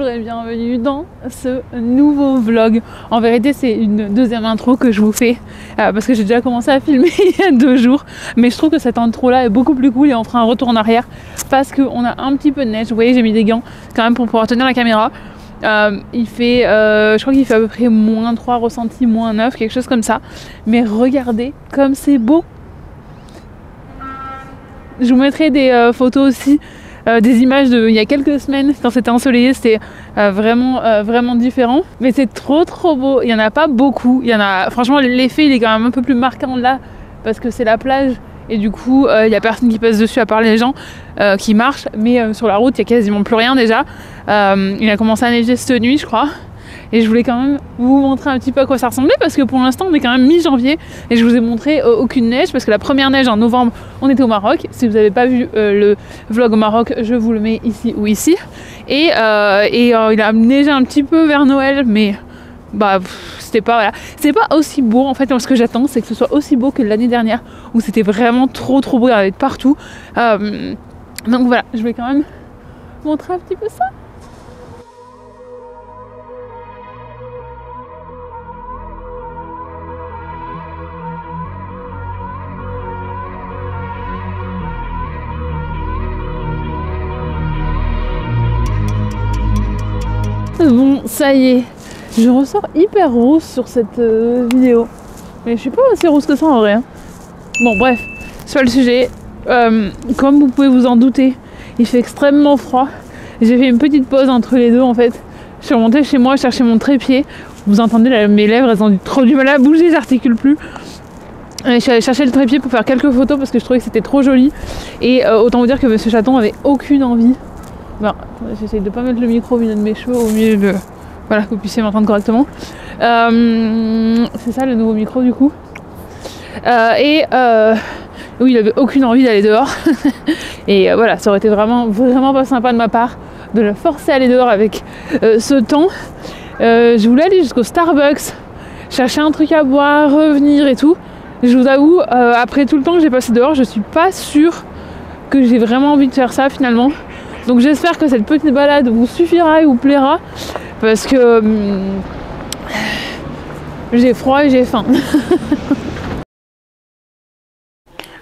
et bienvenue dans ce nouveau vlog. En vérité c'est une deuxième intro que je vous fais parce que j'ai déjà commencé à filmer il y a 2 jours, mais je trouve que cette intro là est beaucoup plus cool et on fera un retour en arrière parce qu'on a un petit peu de neige. Vous voyez, j'ai mis des gants quand même pour pouvoir tenir la caméra. Il fait, je crois qu'il fait à peu près -3 ressenti, -9, quelque chose comme ça. Mais regardez comme c'est beau. Je vous mettrai des photos aussi, des images il y a quelques semaines quand c'était ensoleillé, c'était vraiment différent. Mais c'est trop beau, il n'y en a pas beaucoup. Il y en a, franchement l'effet il est quand même un peu plus marquant là parce que c'est la plage. Et du coup, il n'y a personne qui passe dessus à part les gens qui marchent. Mais sur la route, il n'y a quasiment plus rien déjà. Il a commencé à neiger cette nuit, je crois. Et je voulais quand même vous montrer un petit peu à quoi ça ressemblait. Parce que pour l'instant, on est quand même mi-janvier. Et je vous ai montré aucune neige. Parce que la première neige en novembre, on était au Maroc. Si vous n'avez pas vu le vlog au Maroc, je vous le mets ici ou ici. Et il a neigé un petit peu vers Noël. Mais bah c'était pas, voilà, c'est pas aussi beau en fait. Ce que j'attends c'est que ce soit aussi beau que l'année dernière où c'était vraiment trop beau, il y avait de partout. Donc voilà, je vais quand même montrer un petit peu ça. Bon, ça y est, je ressors hyper rousse sur cette vidéo. Mais je suis pas aussi rousse que ça en vrai. Hein. Bon bref, c'est pas le sujet. Comme vous pouvez vous en douter, il fait extrêmement froid. J'ai fait une petite pause entre les deux en fait. Je suis remontée chez moi chercher mon trépied. Vous entendez là, mes lèvres, elles ont trop du mal à bouger, j'articule plus. Et je suis allée chercher le trépied pour faire quelques photos parce que je trouvais que c'était trop joli. Et autant vous dire que Monsieur Chaton avait aucune envie. Bon, j'essaye de pas mettre le micro au milieu de mes cheveux, au milieu de... Voilà, que vous puissiez m'entendre correctement. C'est ça le nouveau micro du coup. Oui, il avait aucune envie d'aller dehors. Et voilà, ça aurait été vraiment pas sympa de ma part de le forcer à aller dehors avec ce temps. Je voulais aller jusqu'au Starbucks, chercher un truc à boire, revenir et tout. Je vous avoue, après tout le temps que j'ai passé dehors, je suis pas sûre que j'ai vraiment envie de faire ça finalement. Donc j'espère que cette petite balade vous suffira et vous plaira. Parce que j'ai froid et j'ai faim.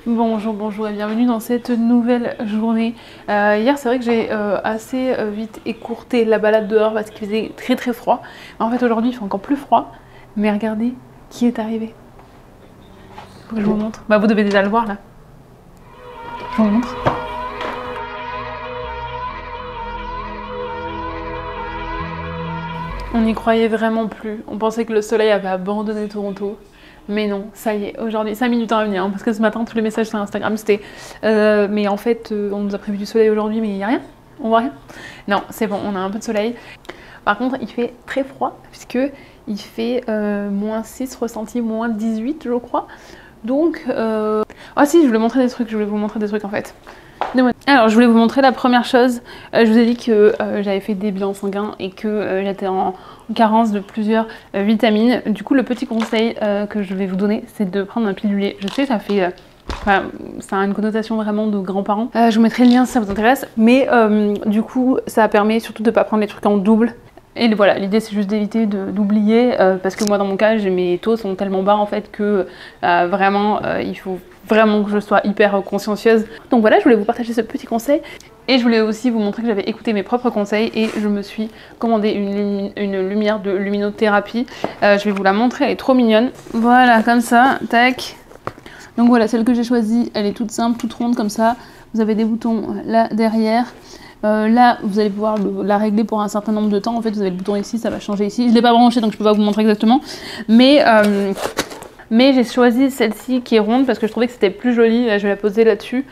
Bonjour et bienvenue dans cette nouvelle journée. Hier c'est vrai que j'ai assez vite écourté la balade dehors parce qu'il faisait très froid. En fait aujourd'hui il fait encore plus froid. Mais regardez qui est arrivé. Faut que je vous montre. Bah vous devez déjà le voir là. Je vous montre. On n'y croyait vraiment plus. On pensait que le soleil avait abandonné Toronto. Mais non, ça y est, aujourd'hui, ça a mis du temps à venir, hein, parce que ce matin, tous les messages sur Instagram, c'était mais en fait, on nous a prévu du soleil aujourd'hui, mais il n'y a rien, on voit rien. Non, c'est bon, on a un peu de soleil. Par contre, il fait très froid, puisque il fait -6 ressenti, -18, je crois. Donc, ah si, je voulais montrer des trucs, je voulais vous montrer des trucs en fait. Alors, je voulais vous montrer la première chose. Je vous ai dit que j'avais fait des bilans sanguins et que j'étais en carence de plusieurs vitamines. Du coup, le petit conseil que je vais vous donner, c'est de prendre un pilulier. Je sais, ça fait... Enfin, ça a une connotation vraiment de grands-parents. Je vous mettrai le lien si ça vous intéresse. Mais du coup, ça permet surtout de ne pas prendre les trucs en double. Et voilà, l'idée c'est juste d'éviter d'oublier parce que moi dans mon cas, mes taux sont tellement bas en fait que vraiment il faut vraiment que je sois hyper consciencieuse. Donc voilà, je voulais vous partager ce petit conseil et je voulais aussi vous montrer que j'avais écouté mes propres conseils et je me suis commandé une lumière de luminothérapie. Je vais vous la montrer, elle est trop mignonne. Voilà, comme ça, tac. Donc voilà, celle que j'ai choisie, elle est toute simple, toute ronde comme ça. Vous avez des boutons là derrière. Là, vous allez pouvoir la régler pour un certain nombre de temps. En fait, vous avez le bouton ici, ça va changer ici. Je ne l'ai pas branché, donc je ne peux pas vous montrer exactement. Mais j'ai choisi celle-ci qui est ronde parce que je trouvais que c'était plus joli. Là, je vais la poser là-dessus,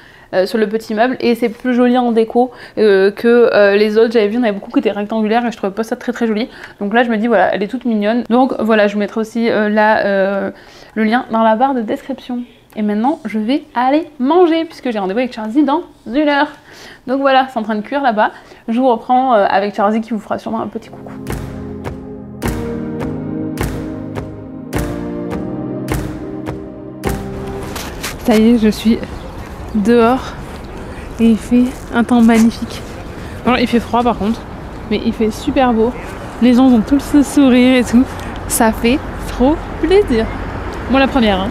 sur le petit meuble. Et c'est plus joli en déco que les autres. J'avais vu, il y en avait beaucoup qui étaient rectangulaires et je trouvais pas ça très joli. Donc là, je me dis, voilà, elle est toute mignonne. Donc voilà, je vous mettrai aussi le lien dans la barre de description. Et maintenant, je vais aller manger puisque j'ai rendez-vous avec Charzy dans 1 heure. Donc voilà, c'est en train de cuire là-bas. Je vous reprends avec Charzy qui vous fera sûrement un petit coucou. Ça y est, je suis dehors et il fait un temps magnifique. Alors, il fait froid par contre. mais il fait super beau. Les gens ont tous ce sourire et tout. Ça fait trop plaisir. Moi la première. Hein.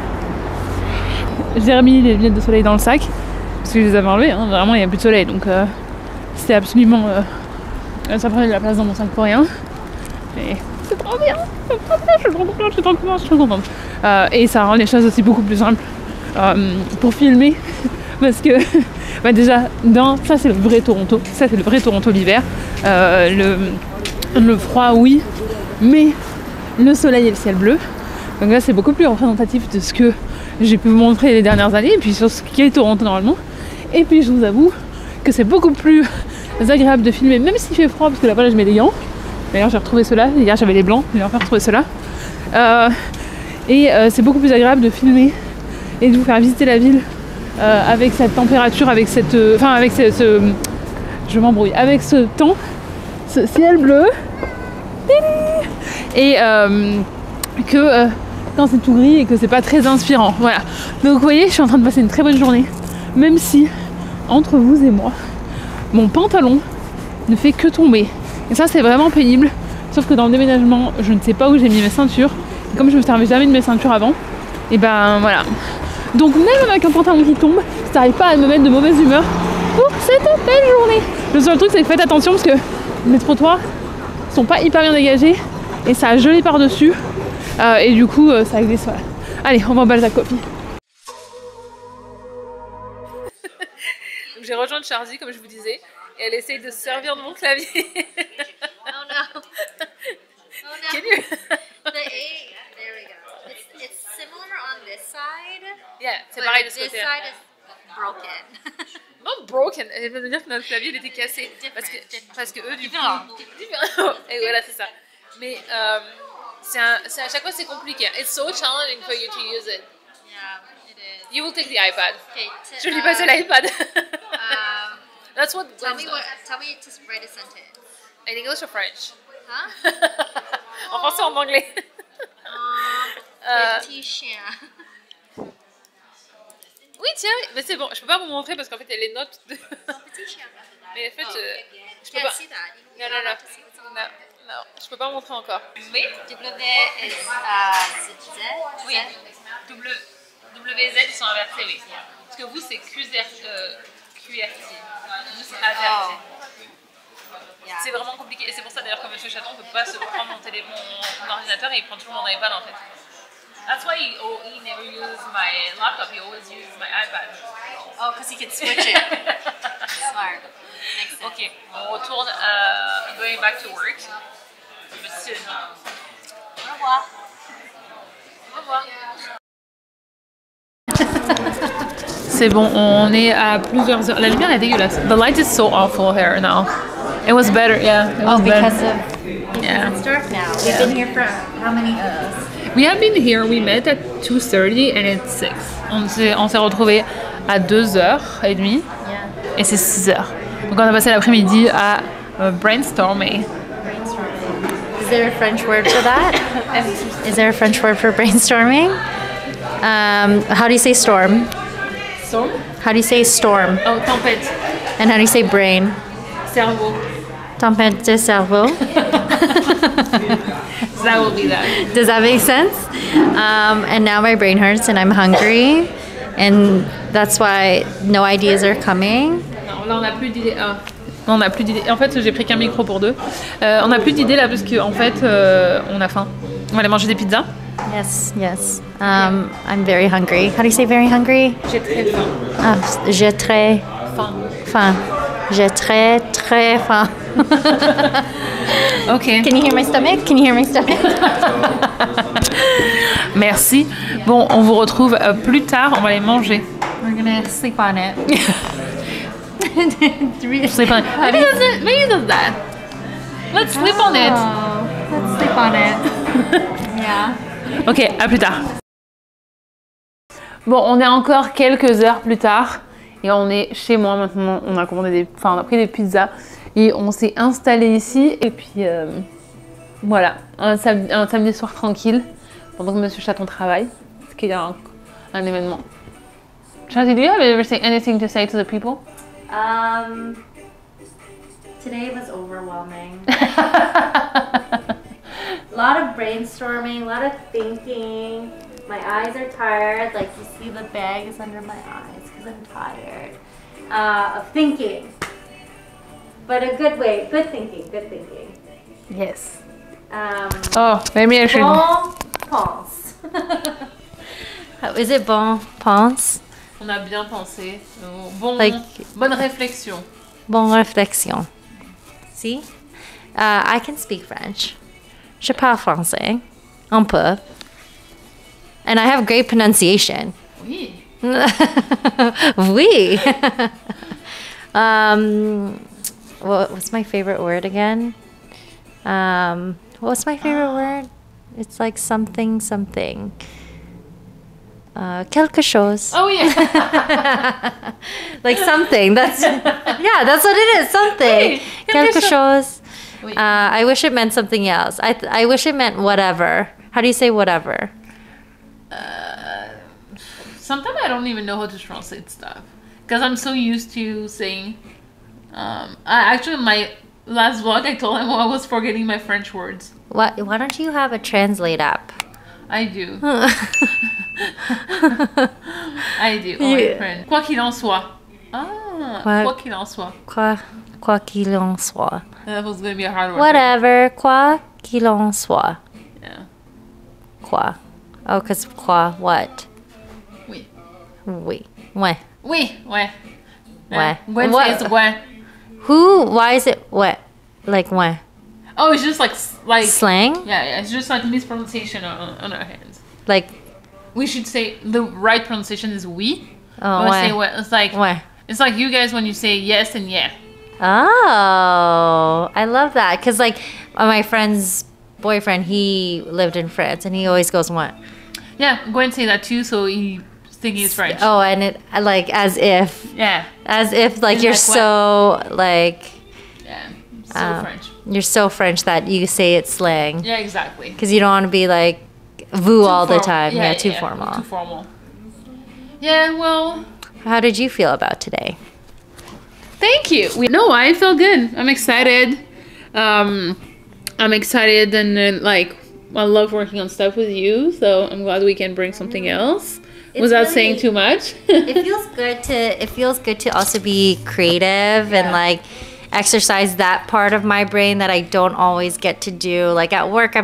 J'ai remis les lunettes de soleil dans le sac parce que je les avais enlevées. Hein. Vraiment il n'y a plus de soleil donc c'était absolument... ça prenait de la place dans mon sac pour rien. Mais c'est trop bien. C'est trop bien. Je suis trop contente. Je suis trop contente. Je suis trop contente. Et ça rend les choses aussi beaucoup plus simples pour filmer. Parce que bah déjà, ça c'est le vrai Toronto. Ça c'est le vrai Toronto l'hiver. Le froid oui, mais le soleil et le ciel bleu. Donc là c'est beaucoup plus représentatif de ce que j'ai pu vous montrer les dernières années et puis sur ce qu'est Toronto normalement. Et puis je vous avoue que c'est beaucoup plus agréable de filmer même s'il fait froid parce que là voilà je mets des gants. D'ailleurs j'ai retrouvé ceux-là, hier j'avais les blancs, j'ai enfin retrouvé ceux-là. C'est beaucoup plus agréable de filmer et de vous faire visiter la ville avec cette température, avec cette... avec je m'embrouille, avec ce temps, ce ciel bleu. Et que quand c'est tout gris et que c'est pas très inspirant. Voilà. Donc vous voyez, je suis en train de passer une très bonne journée. Même si, entre vous et moi, mon pantalon ne fait que tomber. Et ça c'est vraiment pénible. Sauf que dans le déménagement, je ne sais pas où j'ai mis mes ceintures. Et comme je me servais jamais de mes ceintures avant, et ben voilà. Donc même avec un pantalon qui tombe, ça n'arrive pas à me mettre de mauvaise humeur pour cette belle journée. Le seul truc c'est que faites attention parce que les trottoirs sont pas hyper bien dégagés et ça a gelé par-dessus et du coup ça glisse. Voilà. Allez, on va en Balzac Coffee. J'ai rejoint Charlie comme je vous disais et elle essaye de se servir de mon clavier. Oh no. Oh no. Can you? The A, there we go. It's similar on this side. Yeah, c'est but pareil de ce this côté. side is broken. Not broken, elle veut dire que notre clavier il était cassé. Parce que eux du coup. Et voilà, c'est ça. Mais à chaque fois c'est compliqué. It's so challenging for you to use it. Yeah, it is. You will take the iPad. Okay. Je lui passe l'iPad. That's what. Tell me to write a sentence. In English or French? Huh? En français ou en anglais? Petit chien. Oui, tiens, mais c'est bon, je peux pas vous montrer parce qu'en fait il y a les notes de... Petit chien. Mais en fait, je peux Can't pas... see that. Non, je peux pas vous montrer encore. Mais W is Z. oui, WZ ils sont inversés, oui. Parce que vous c'est QRT, nous c'est AVRT. Yeah. C'est vraiment compliqué et c'est pour ça d'ailleurs que Monsieur Chaton ne peut pas se prendre mon ordinateur et il prend toujours mon iPad en fait. That's why he never used my laptop, he always used my iPad. Oh, because he can switch it. Smart. Makes sense. Ok, on retourne going back to work. Monsieur. Au revoir. Au revoir. C'est bon, on est à plusieurs heures. La lumière est dégueulasse. The light is so awful here now. It was better, yeah. It was better. It's dark now. We've been here for how many hours? We have been here, we met at 2:30 and it's 6. On s'est retrouvés à 2h30 Yeah. et c'est 6h. Donc on a passé l'après-midi à brainstorming. Is there a French word for that? Is there a French word for brainstorming? How do you say storm? Storm? How do you say storm? Oh, tempête. And how do you say brain? Cerveau. Tempête de cerveau. That will be that. Does that make sense? And now my brain hurts and I'm hungry. And that's why no ideas are coming. Non, là on n'a plus d'idées. Non, on n'a plus d'idées. En fait, j'ai pris qu'un micro pour deux. On n'a plus d'idées là parce qu'en fait, on a faim. On va aller manger des pizzas. Yes. I'm very hungry. How do you say very hungry? J'ai très faim. J'ai très faim. J'ai très faim. Ok. Can you hear my stomach? Merci. Bon, on vous retrouve plus tard. On va aller manger. We're gonna sleep on it. Sleep on it. Maybe does that. Let's sleep on it. Let's sleep on it. Yeah. Ok, à plus tard. Bon, on est encore quelques heures plus tard et on est chez moi maintenant. On a commandé on a pris des pizzas et on s'est installé ici. Et puis voilà, un samedi soir tranquille pendant que Monsieur Chaton travaille, parce qu'il y a un événement. Chelsea, do you have anything to say to the people? Today was overwhelming. A lot of brainstorming, a lot of thinking. My eyes are tired. Like you see the bag is under my eyes because I'm tired of thinking. But a good way, good thinking, good thinking. Yes. Maybe I should. Bon pense. Is it bon pense? On a bien pensé. Bonne réflexion. Bonne réflexion. See? I can speak French. Je parle français. Un peu. And I have great pronunciation. Oui. Oui. What's my favorite word again? What's my favorite word? It's like something. Quelque chose. Oh yeah. Like something. That's that's what it is. Something. Oui, Quelque chose. Oui. I wish it meant something else. I wish it meant whatever. How do you say whatever? Sometimes I don't even know how to translate stuff because I'm so used to saying. Actually, my last vlog, I told him I was forgetting my French words. Why don't you have a translate app? I do. I do. Oh, my friend. Quoi qu'il en soit. Quoi qu'il en soit. Quoi qu'il en soit. That was gonna be a hard word. Whatever. Quoi qu'il en soit. Yeah. Quoi. Oh, because quoi, what? Oui. Oui. Ouais. Oui. Ouais. Ouais. Gwen What? says ouais. Why is it what? Like what? Oh, it's just like Slang? Yeah. It's just like mispronunciation on our hands. Like, We should say the right pronunciation is oui. oh, Say ouais. what? It's like Ouais. it's like you guys when you say yes and yeah. Oh, I love that. Because, like, my friend's boyfriend, he lived in France, and he always goes, what? Yeah, Gwen say that too, so he thinks he's French. Oh, and it, like, as if, Yeah. like, you're like so, like, Yeah. So French. you're so French that you say it's slang. Yeah, exactly. Because you don't want to be, like, vous all the formal. time. Yeah, too Too formal. formal. Yeah, well, How did you feel about today? thank you. No, I feel good. I'm excited. I'm excited and like I love working on stuff with you. So I'm glad we can bring something else without really- saying too much. It feels good to also be creative and like exercise that part of my brain that I don't always get to do. Like at work,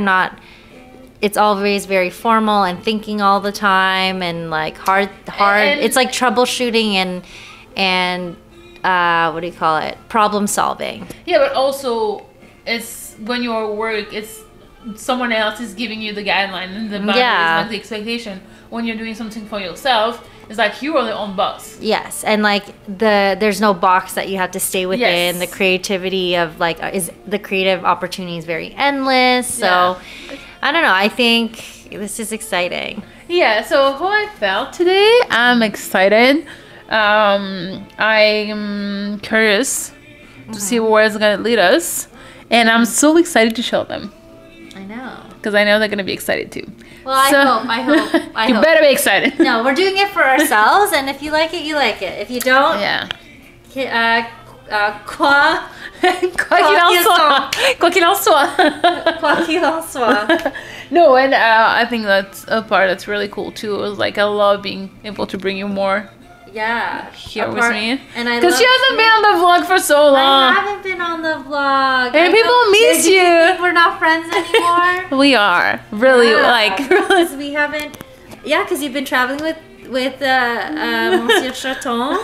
it's always very formal and thinking all the time and like hard. And- It's like troubleshooting and what do you call it? Problem solving. Yeah, but also it's when you're at work, it's someone else is giving you the guideline and the boundaries, Yeah. like the expectation. When you're doing something for yourself, it's like you are the own boss. Yes, and like there's no box that you have to stay within. Yes. The creativity of like is the creative opportunity is very endless. So Yeah. I don't know. I think this is exciting. Yeah, so how I felt today, I'm excited. I'm curious to see where it's gonna lead us, and I'm so excited to show them I know. because I know they're gonna be excited too. Well, I So- hope. I You hope. better be excited. No, we're doing it for ourselves, and if you like it, you like it. If you don't, Yeah. quoi Quoi qu'il en soit. qu'il en soit. No, and I think that's a part that's really cool too. It was like I love being able to bring you more Yeah. here with me. And I Because she love hasn't been on the vlog for so I long. haven't been on the vlog. And I people know- miss Did you. think we're not friends anymore. We are really like because we haven't. Yeah, because you've been traveling with Monsieur Chaton,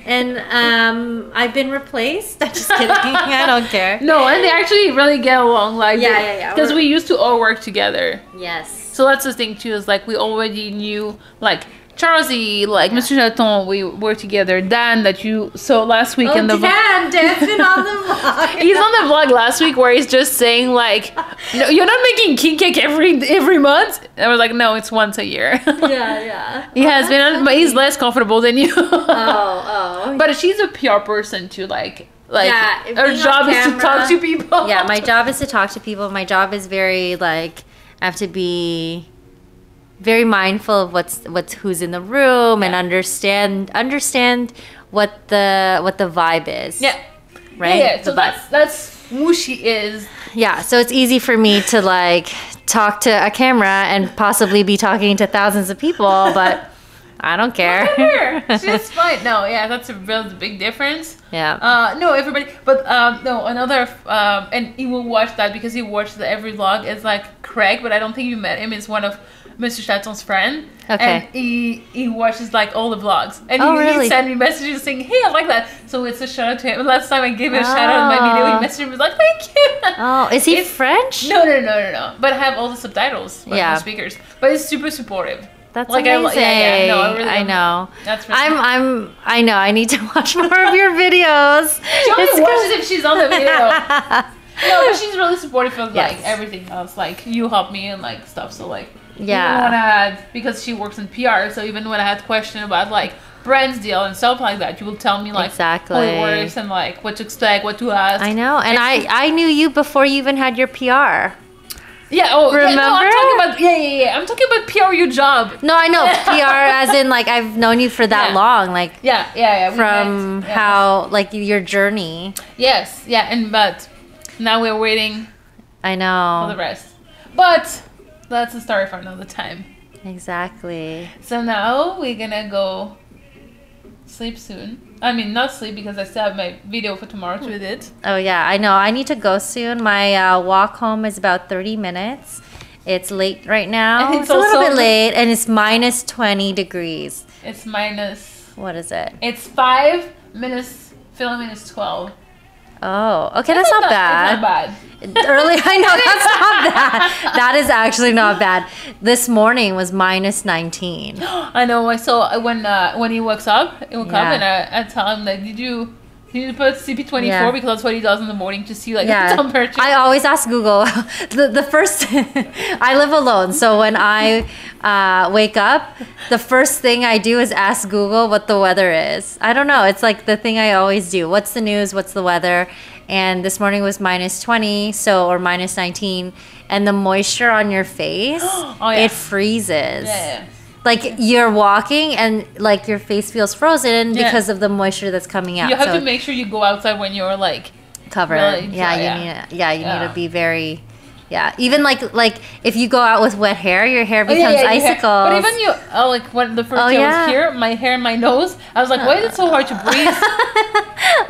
and I've been replaced. I'm just kidding. I don't care. No, and they actually really get along. Like Yeah. Because we used to all work together. Yes. So that's the thing too. Is like we already knew like Charlie, like Mr. Chaton. We were together. Dan, that you saw last week in the vlog. Dan's been on the vlog. He's on the vlog last week where he's just saying like, "No, you're not making king cake every month." I was like, "No, it's once a year." Yeah. He has been, on, but he's less comfortable than you. Oh. But she's a PR person too. Like Yeah, her being on job is to camera- talk to people. Yeah, my job is to talk to people. My job is very like I have to be very mindful of who's in the room and understand what the vibe is. Yeah. right? Yeah, The so butt. that's who she is. Yeah, so it's easy for me to like talk to a camera and possibly be talking to thousands of people, but I don't care. Her. She's fine. No, yeah, that's a real big difference. Yeah. No, everybody, but no, another, and he will watch that because he watched every vlog. Is like Craig, but I don't think you met him. It's one of Mr. Chaton's friend. Okay. And he watches like all the vlogs, and Oh, he really? sent me messages saying, "Hey, I like that." So it's a shout out to him. Last time I gave him a shout out in my video, he messaged me was like, "Thank you." Oh, is he It's- French? No. But I have all the subtitles. Like, Yeah. no speakers. But it's super supportive. That's Like, amazing. yeah, no, I really I am. know. That's really I know. I need to watch more of your videos. She only It's watches good. if she's on the video. No, but she's really supportive of like Yes. everything else. Like you help me and like stuff. So like Yeah. even when I had, because she works in PR, so even when I had question about like brand's deal and stuff like that, you will tell me like how Exactly. it works and like what to expect, what to ask. I know. And I knew you before you even had your PR. Yeah. Oh, yeah, no, I'm Remember? talking about yeah. I'm talking about PR, your job. No, I know PR as in like I've known you for that Yeah. long, like Yeah. We from met. Yeah. how like your journey. Yes. Yeah. And but now we're waiting I for the know. rest. But that's a story for another time. Exactly. So now we're gonna go sleep soon. I mean, not sleep because I still have my video for tomorrow to edit. Oh yeah, I know. I need to go soon. My walk home is about 30 minutes. It's late right now. And It's, it's a little also- bit late, and it's minus 20 degrees. It's minus. What is it? It's 5 minutes. Filming is 12. Oh, okay, that's not bad. It's not bad. Early, I know that's not bad. That is actually not bad. This morning was minus 19. I know. I saw when he wakes up, he woke up Yeah. and I tell him like, did you put CP24 Yeah. because that's what he does in the morning to see like Yeah, the temperature. I always ask Google. The first, I live alone, so when I wake up, the first thing I do is ask Google what the weather is. I don't know. It's like the thing I always do. What's the news? What's the weather? And this morning was minus 20, or minus 19, and the moisture on your face, Oh, yeah. it freezes. yeah. Like you're walking and like your face feels frozen Yeah. because of the moisture that's coming out. You have So to make sure you go outside when you're like. covered. Really? Yeah, Yeah. you need Yeah. to be very. Yeah, even like if you go out with wet hair, your hair Oh, becomes your hair. icicles. But even you, like when the first Oh, day I yeah. was here, my hair and my nose, I was like, why is it so hard to breathe?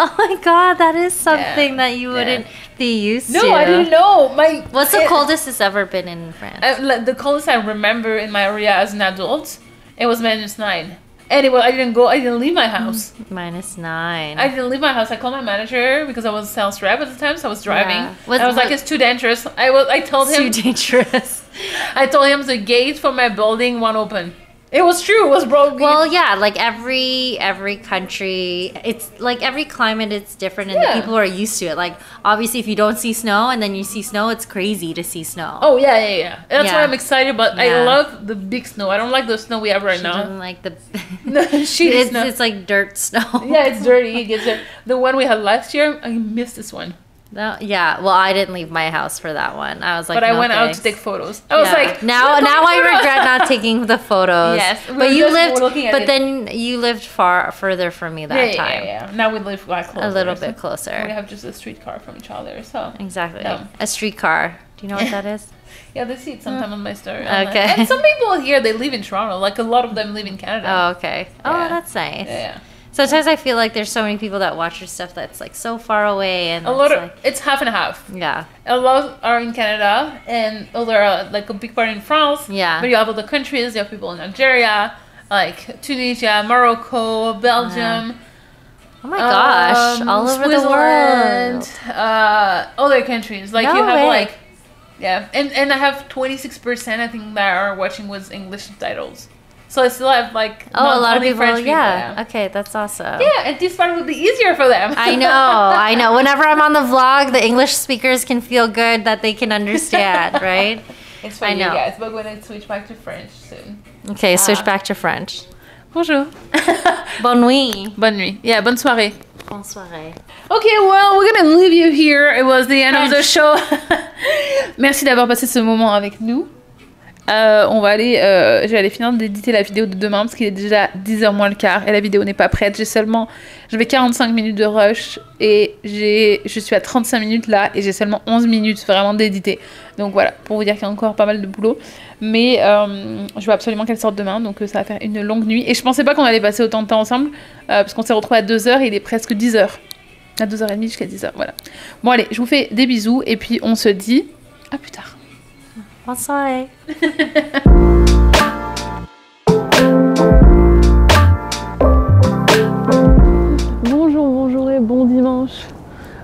Oh my god, that is something that you Yeah. wouldn't be used No, to. I didn't know. What's the coldest it's ever been in France? Like, the coldest I remember in my area as an adult, it was -9. Anyway, I didn't leave my house. -9. I didn't leave my house. I called my manager because I was a sales rep at the time, so I was driving. Yeah. And I was like, it's too dangerous. I told him, Too dangerous. I told him the gate for my building won't open. It was true. It was broken. Well, yeah, like every country, it's like every climate is different, and Yeah. the people are used to it. Like obviously, if you don't see snow and then you see snow, it's crazy to see snow. Oh yeah. That's Yeah. why I'm excited. But I Yeah. love the big snow. I don't like the snow we have right She now. doesn't like the. No, shitty it's, snow. it's like dirt snow. Yeah, it's dirty. It gets dirty. The one we had last year, I missed this one. No, yeah. Well, I didn't leave my house for that one. I was like, But I no, went out thanks. to take photos. I was Yeah. like, now "Look, I photos." regret not taking the photos. Yes, we but were you just lived. looking at But it. then you lived further from me that time. Yeah. Now we live like closer. A little so bit closer. We have just a streetcar from each other. So Exactly. Yeah. A streetcar. Do you know what that is? yeah, they see it sometime on my story. Okay. And some people here they live in Toronto. Like a lot of them live in Canada. Oh, okay. Oh, Yeah. that's nice. Yeah. Sometimes I feel like there's so many people that watch your stuff that's like so far away, and A lot it's of like, it's half and half. yeah, A lot are in Canada, and other are like a big part in France. Yeah. But you have other countries. You have people in Nigeria, like Tunisia, Morocco, Belgium. oh my gosh, all over the world. Switzerland, other countries. Like No you have way. like, yeah, and I have 26% I think that are watching with English subtitles. So I still have like Oh, not a lot of only people. French Yeah. Okay, that's awesome. Yeah, and this part would be easier for them. I know. Whenever I'm on the vlog, the English speakers can feel good that they can understand, right? It's for I you know. guys, but we're gonna switch back to French soon. Okay, switch back to French. Bonjour. Bonne nuit. Bonne nuit. Yeah, bonne soirée. Bonne soirée. Okay, well, we're gonna leave you here. It was the end of the French. show. Merci d'avoir passé ce moment avec nous. On va aller, je vais aller finir d'éditer la vidéo de demain parce qu'il est déjà 10h moins le quart et la vidéo n'est pas prête. J'avais 45 minutes de rush et je suis à 35 minutes là et j'ai seulement 11 minutes vraiment d'éditer. Donc voilà, pour vous dire qu'il y a encore pas mal de boulot. Mais je veux absolument qu'elle sorte demain, donc ça va faire une longue nuit. Et je pensais pas qu'on allait passer autant de temps ensemble parce qu'on s'est retrouvés à 2h et il est presque 10h. À 2h30 jusqu'à 10h, voilà. Bon allez, je vous fais des bisous et puis on se dit à plus tard. Bonne soirée. Bonjour et bon dimanche.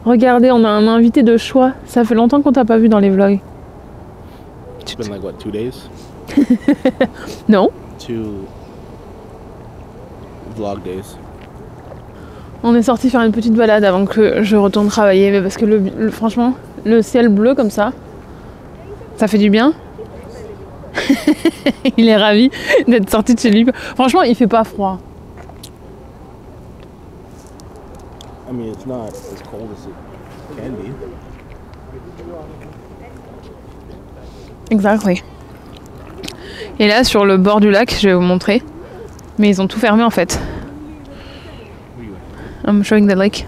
Regardez, on a un invité de choix. Ça fait longtemps qu'on t'a pas vu dans les vlogs. It's been like what, 2 days? Non. 2 vlog days. On est sorti faire une petite balade avant que je retourne travailler, mais parce que franchement, le ciel bleu comme ça fait du bien. Il est ravi d'être sorti de chez lui. Franchement, il fait pas froid. I mean, it's not as cold as it can be. Exactly. Et là, sur le bord du lac, je vais vous montrer. Mais ils ont tout fermé en fait. I'm showing the lake.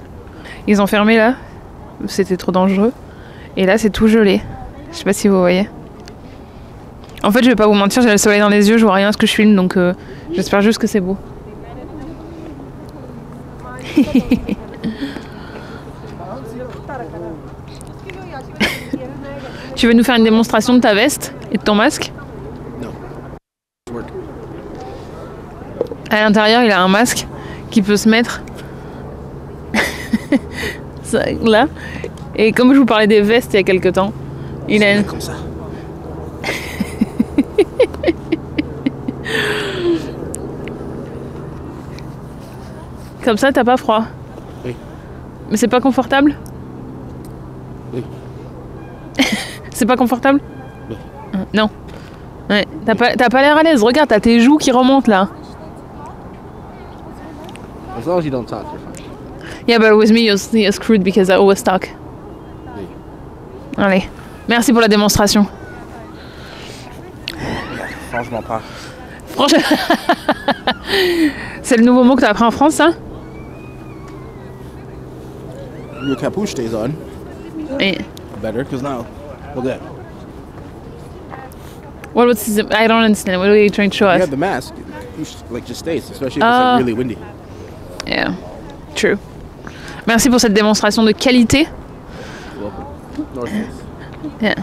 Ils ont fermé là. C'était trop dangereux. Et là, c'est tout gelé. Je sais pas si vous voyez. En fait, je vais pas vous mentir, j'ai le soleil dans les yeux, je vois rien à ce que je filme, donc j'espère juste que c'est beau. Tu veux nous faire une démonstration de ta veste et de ton masque? No. Work. À l'intérieur, il a un masque qui peut se mettre là. Et comme je vous parlais des vestes il y a quelques temps, il a une... Comme ça. Comme ça, t'as pas froid. Oui. Mais c'est pas confortable? Oui. C'est pas confortable? Oui. Non. Ouais. T'as pas l'air à l'aise. Regarde, t'as tes joues qui remontent là. As long as you don't talk, you're fine. Yeah, but with me, you're screwed because I always talk. Oui. Allez. Merci pour la démonstration. Franchement pas. Franchement. C'est le nouveau mot que t'as appris en France, ça? Your capuche stays on. Oui. Better, because now, look at that. What's this? I don't understand. What are you trying to show You us? have the mask, the capuche like just stays, especially if it's like really windy. Yeah. True. Merci pour cette démonstration de qualité. You're welcome. North Face. Yeah.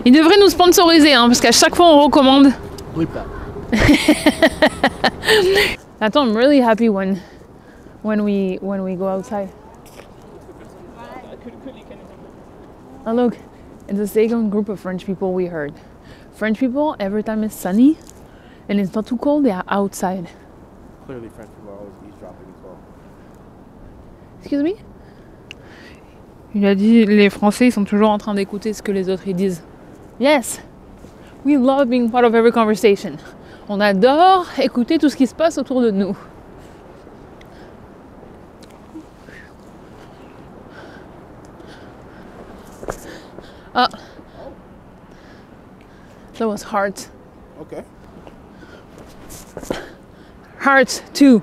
Ils devraient nous sponsoriser, hein, parce qu'à chaque fois on recommande. Bleep that. Attends, I'm really happy when we go outside. Oh look, it's the second group of French people we heard. French people, every time it's sunny and it's not too cold, they are outside. Clearly French people are always eavesdropping as well. Excuse me? Il a dit, les Français, ils sont toujours en train d'écouter ce que les autres ils disent. Yes! We love being part of every conversation. On adore écouter tout ce qui se passe autour de nous. Ah! That was heart. Okay. Heart too.